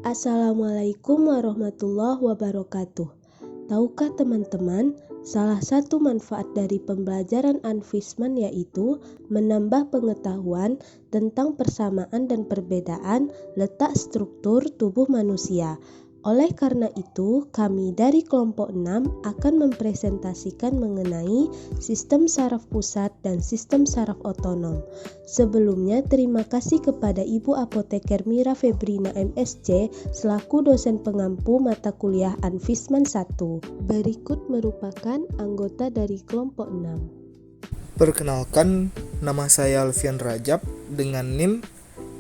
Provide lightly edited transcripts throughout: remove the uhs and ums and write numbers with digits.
Assalamualaikum warahmatullahi wabarakatuh. Tahukah teman-teman, salah satu manfaat dari pembelajaran Anfisman yaitu menambah pengetahuan tentang persamaan dan perbedaan letak struktur tubuh manusia. Oleh karena itu, kami dari kelompok 6 akan mempresentasikan mengenai sistem saraf pusat dan sistem saraf otonom. Sebelumnya, terima kasih kepada Ibu Apoteker Mira Febrina MSc selaku dosen pengampu mata kuliah Anfisman 1. Berikut merupakan anggota dari kelompok 6. Perkenalkan, nama saya Alfian Rajab dengan NIM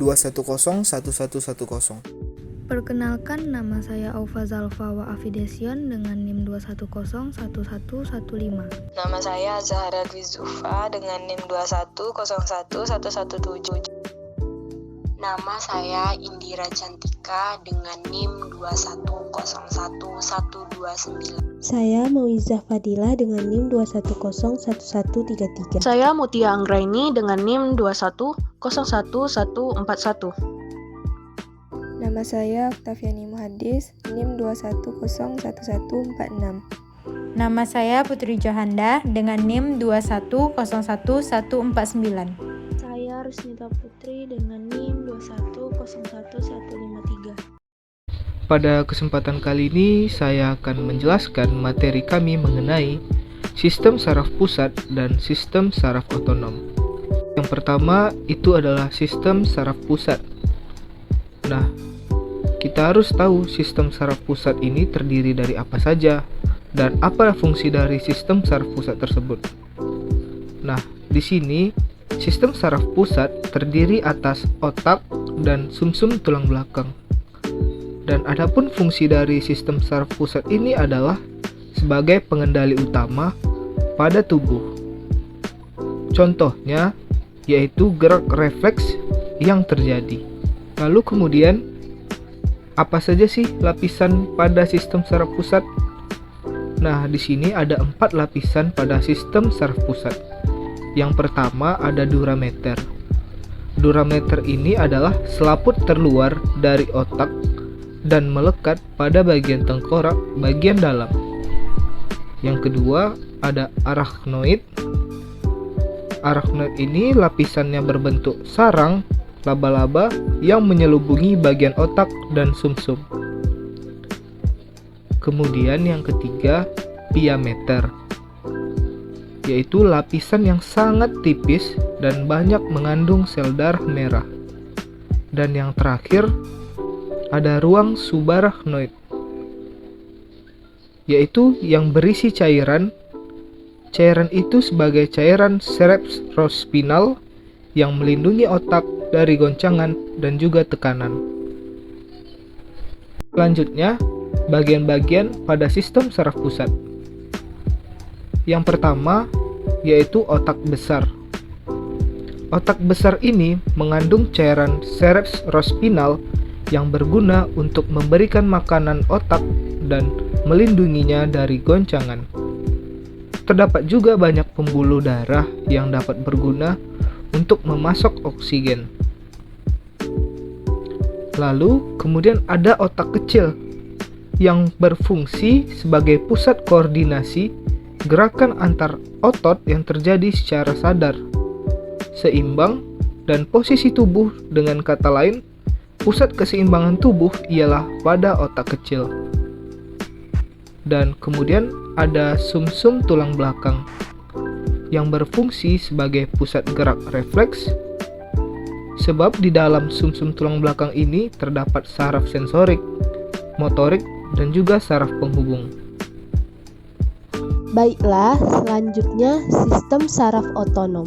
2101110. Perkenalkan, nama saya Aufa Zalfa wa Afidesion dengan NIM 2101115. Nama saya Zahra Dwi Zulfa dengan NIM 2101117. Nama saya Indira Cantika dengan NIM 2101129. Saya Mauizah Fadilah dengan NIM 2101133. Saya Mutia Anggraini dengan NIM 2101141. Nama saya Oktaviani Muhadis, NIM 2101146. Nama saya Putri Johanda dengan NIM 2101149. Saya Rusnita Putri dengan NIM 2101153. Pada kesempatan kali ini, saya akan menjelaskan materi kami mengenai sistem saraf pusat dan sistem saraf otonom. Yang pertama, itu adalah sistem saraf pusat. Nah, kita harus tahu sistem saraf pusat ini terdiri dari apa saja dan apa fungsi dari sistem saraf pusat tersebut. Nah, di sini sistem saraf pusat terdiri atas otak dan sumsum tulang belakang. Dan adapun fungsi dari sistem saraf pusat ini adalah sebagai pengendali utama pada tubuh. Contohnya yaitu gerak refleks yang terjadi. Lalu kemudian apa saja sih lapisan pada sistem saraf pusat? Nah, di sini ada 4 lapisan pada sistem saraf pusat. Yang pertama ada durameter. Durameter ini adalah selaput terluar dari otak dan melekat pada bagian tengkorak bagian dalam. Yang kedua ada arachnoid. Arachnoid ini lapisannya berbentuk sarang laba-laba yang menyelubungi bagian otak dan sumsum. Kemudian yang ketiga, piameter, yaitu lapisan yang sangat tipis dan banyak mengandung sel darah merah. Dan yang terakhir, ada ruang subarachnoid, yaitu yang berisi cairan. Cairan itu sebagai cairan cerebrospinal yang melindungi otak dari goncangan dan juga tekanan. Selanjutnya, bagian-bagian pada sistem saraf pusat. Yang pertama, yaitu otak besar. Otak besar ini mengandung cairan cerebrospinal yang berguna untuk memberikan makanan otak dan melindunginya dari goncangan. Terdapat juga banyak pembuluh darah yang dapat berguna untuk memasok oksigen. Lalu kemudian ada otak kecil yang berfungsi sebagai pusat koordinasi gerakan antar otot yang terjadi secara sadar, seimbang, dan posisi tubuh. Dengan kata lain, pusat keseimbangan tubuh ialah pada otak kecil. Dan kemudian ada sumsum tulang belakang yang berfungsi sebagai pusat gerak refleks, sebab di dalam sumsum tulang belakang ini terdapat saraf sensorik, motorik, dan juga saraf penghubung. Baiklah, selanjutnya sistem saraf otonom.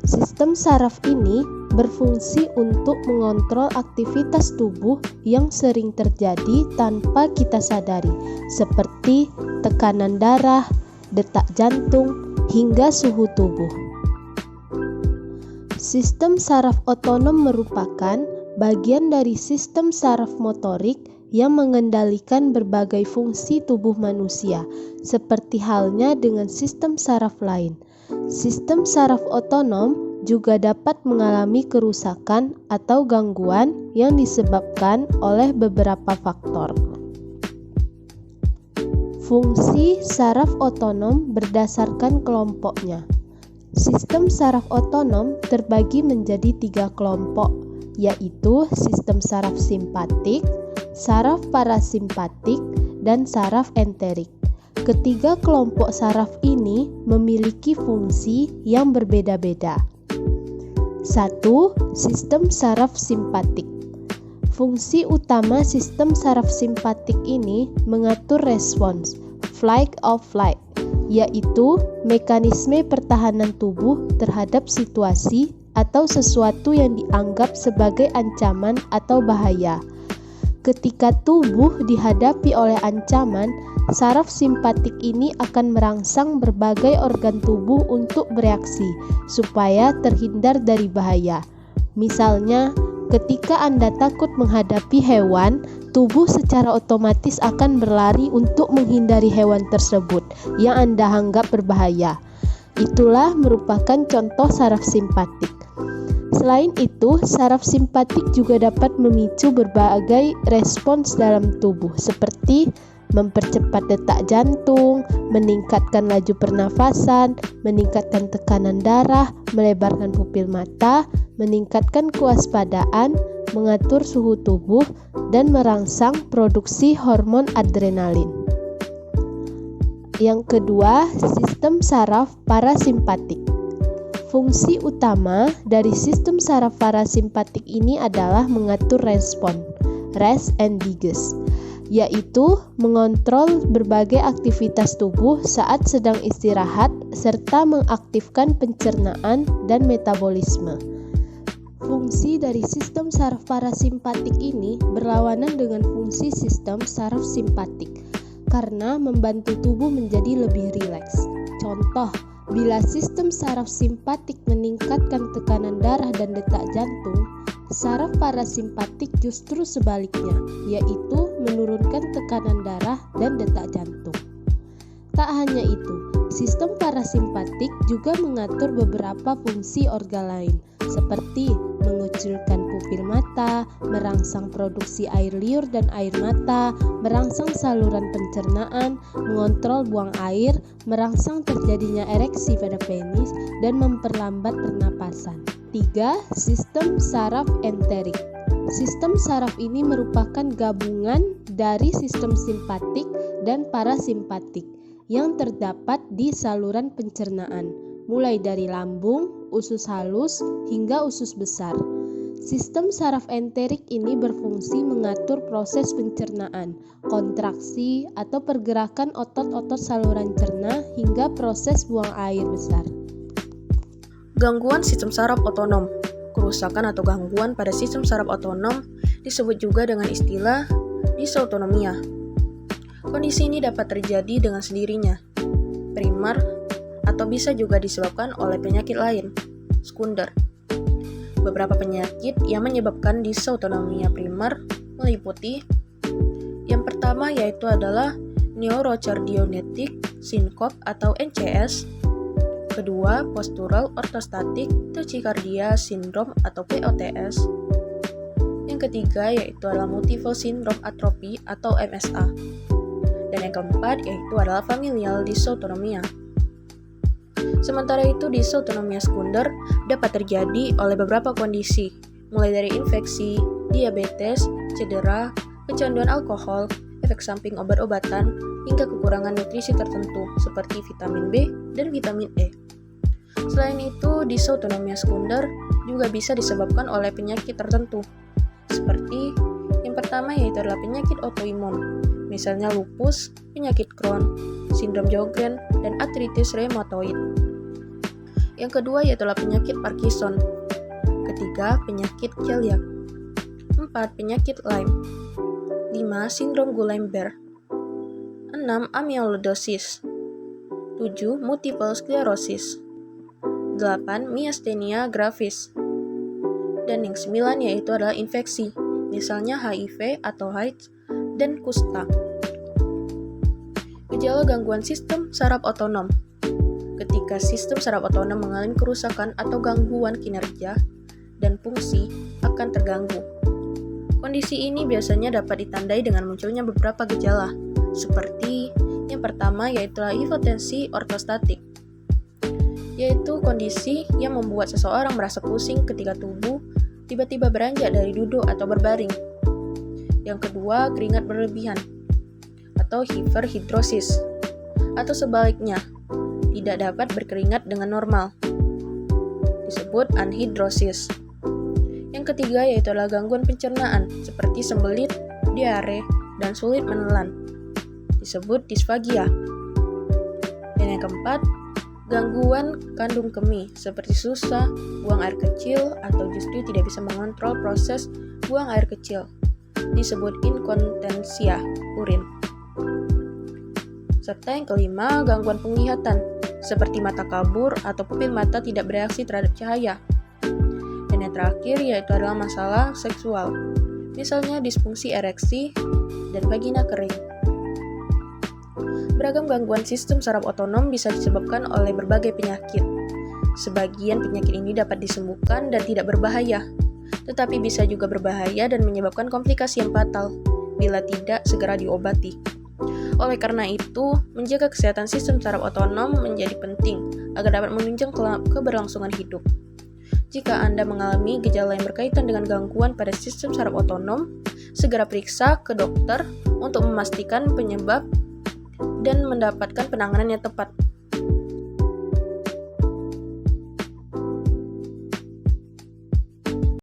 Sistem saraf ini berfungsi untuk mengontrol aktivitas tubuh yang sering terjadi tanpa kita sadari, seperti tekanan darah, detak jantung, hingga suhu tubuh. Sistem saraf otonom merupakan bagian dari sistem saraf motorik yang mengendalikan berbagai fungsi tubuh manusia, seperti halnya dengan sistem saraf lain. Sistem saraf otonom juga dapat mengalami kerusakan atau gangguan yang disebabkan oleh beberapa faktor. Fungsi saraf otonom berdasarkan kelompoknya. Sistem saraf otonom terbagi menjadi 3 kelompok, yaitu sistem saraf simpatik, saraf parasimpatik, dan saraf enterik. Ketiga kelompok saraf ini memiliki fungsi yang berbeda-beda. 1. Sistem saraf simpatik. Fungsi utama sistem saraf simpatik ini mengatur respons, fight or flight, yaitu mekanisme pertahanan tubuh terhadap situasi atau sesuatu yang dianggap sebagai ancaman atau bahaya. Ketika tubuh dihadapi oleh ancaman, saraf simpatik ini akan merangsang berbagai organ tubuh untuk bereaksi supaya terhindar dari bahaya. Misalnya, ketika Anda takut menghadapi hewan, tubuh secara otomatis akan berlari untuk menghindari hewan tersebut yang Anda anggap berbahaya. Itulah merupakan contoh saraf simpatik. Selain itu, saraf simpatik juga dapat memicu berbagai respons dalam tubuh seperti mempercepat detak jantung, meningkatkan laju pernafasan, meningkatkan tekanan darah, melebarkan pupil mata, meningkatkan kewaspadaan, mengatur suhu tubuh, dan merangsang produksi hormon adrenalin. Yang kedua, sistem saraf parasimpatik. Fungsi utama dari sistem saraf parasimpatik ini adalah mengatur respon, rest and digest, yaitu mengontrol berbagai aktivitas tubuh saat sedang istirahat serta mengaktifkan pencernaan dan metabolisme. Fungsi dari sistem saraf parasimpatik ini berlawanan dengan fungsi sistem saraf simpatik karena membantu tubuh menjadi lebih rileks. Contoh, bila sistem saraf simpatik meningkatkan tekanan darah dan detak jantung, saraf parasimpatik justru sebaliknya, yaitu menurunkan tekanan darah dan detak jantung. Tak hanya itu, sistem parasimpatik juga mengatur beberapa fungsi organ lain, seperti mengucilkan pupil mata, merangsang produksi air liur dan air mata, merangsang saluran pencernaan, mengontrol buang air, merangsang terjadinya ereksi pada penis, dan memperlambat pernapasan. 3. Sistem saraf enterik. Sistem saraf ini merupakan gabungan dari sistem simpatik dan parasimpatik yang terdapat di saluran pencernaan, mulai dari lambung, usus halus, hingga usus besar. Sistem saraf enterik ini berfungsi mengatur proses pencernaan, kontraksi, atau pergerakan otot-otot saluran cerna hingga proses buang air besar. Gangguan sistem saraf otonom. Kerusakan atau gangguan pada sistem saraf otonom disebut juga dengan istilah disautonomia. Kondisi ini dapat terjadi dengan sendirinya, primer, atau bisa juga disebabkan oleh penyakit lain, sekunder. Beberapa penyakit yang menyebabkan disautonomia primer meliputi yang pertama yaitu adalah neurocardionetic syncop atau NCS, kedua postural orthostatic tachycardia syndrome atau POTS, yang ketiga yaitu adalah multiple syndrome atrophy atau MSA, dan yang keempat yaitu adalah familial dysautonomia. Sementara itu, dysautonomia sekunder dapat terjadi oleh beberapa kondisi, mulai dari infeksi, diabetes, cedera, kecanduan alkohol, efek samping obat-obatan, hingga kekurangan nutrisi tertentu seperti vitamin B dan vitamin E. Selain itu, dysautonomia sekunder juga bisa disebabkan oleh penyakit tertentu, seperti yang pertama yaitu adalah penyakit autoimun, misalnya lupus, penyakit Crohn, sindrom Sjögren, dan artritis reumatoid. Yang kedua yaitu penyakit Parkinson. Ketiga, penyakit celiac. 4. Penyakit Lyme. 5. Sindrom Guillain-Barré. 6. Amyloidosis. 7. Multiple sclerosis. 8. Myasthenia gravis. Dan yang 9 yaitu adalah infeksi, misalnya HIV atau AIDS dan kusta. Gejala gangguan sistem saraf otonom. ketika sistem saraf otonom mengalami kerusakan atau gangguan kinerja dan fungsi akan terganggu. Kondisi ini biasanya dapat ditandai dengan munculnya beberapa gejala, seperti yang pertama yaitu hipotensi ortostatik, yaitu kondisi yang membuat seseorang merasa pusing ketika tubuh tiba-tiba beranjak dari duduk atau berbaring. Yang kedua, keringat berlebihan atau hiperhidrosis, atau sebaliknya, tidak dapat berkeringat dengan normal, disebut anhidrosis. Yang ketiga yaitu adalah gangguan pencernaan seperti sembelit, diare, dan sulit menelan, disebut disfagia. Dan yang keempat, gangguan kandung kemih seperti susah buang air kecil atau justru tidak bisa mengontrol proses buang air kecil, disebut inkontinensia urin. Serta yang kelima, gangguan penglihatan seperti mata kabur atau pupil mata tidak bereaksi terhadap cahaya. Dan yang terakhir yaitu adalah masalah seksual, misalnya disfungsi ereksi dan vagina kering. Beragam gangguan sistem saraf otonom bisa disebabkan oleh berbagai penyakit. Sebagian penyakit ini dapat disembuhkan dan tidak berbahaya, tetapi bisa juga berbahaya dan menyebabkan komplikasi yang fatal bila tidak segera diobati. Oleh karena itu, menjaga kesehatan sistem saraf otonom menjadi penting agar dapat menunjang keberlangsungan hidup. Jika Anda mengalami gejala yang berkaitan dengan gangguan pada sistem saraf otonom, segera periksa ke dokter untuk memastikan penyebab dan mendapatkan penanganan yang tepat.